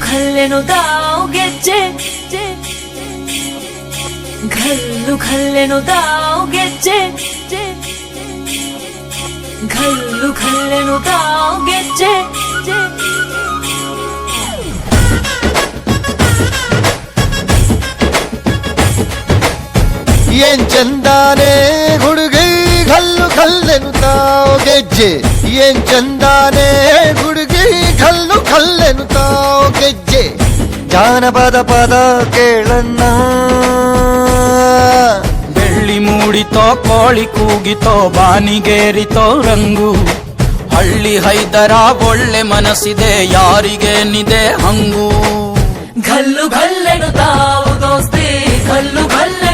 ಖಲ್ಲೆನು ತಾವು ಗೆಜ್ಜೆ ಘಲ್ಲು ಖಲ್ಲೆನು ತಾವು ಗೆಜ್ಜೆ ಘಲ್ಲು ಖಲ್ಲೆನು ತಾವು ಗೆಜ್ಜೆ ಏನ್ ಚಂದಾನೆ ಹುಡುಗಿ ಘಲ್ಲು ಖಲ್ಲೆನು ತಾವು ಗೆಜ್ಜೆ ಏನ್ ಚಂದಾನೆ ಹುಡುಗಿ ಘಲ್ಲು ಖಲ್ಲೆನು ತಾವು ಗೆಜ್ಜೆ ಜಾನಪದ ಪದ ಕೇಳಣ್ಣ ಬೆಳ್ಳಿ ಮೂಡಿತೋ ಕೋಳಿ ಕೂಗಿತೋ ಬಾನಿಗೇರಿತೋ ರಂಗು ಹಳ್ಳಿ ಹೈದರ ಒಳ್ಳೆ ಮನಸ್ಸಿದೆ ಯಾರಿಗೇನಿದೆ ಹಂಗು ಘಲ್ಲು ಘಲ್ಲೆನು ತಾವು ದೋಸ್ತಿ ಘಲ್ಲು ಘಲ್ಲೆ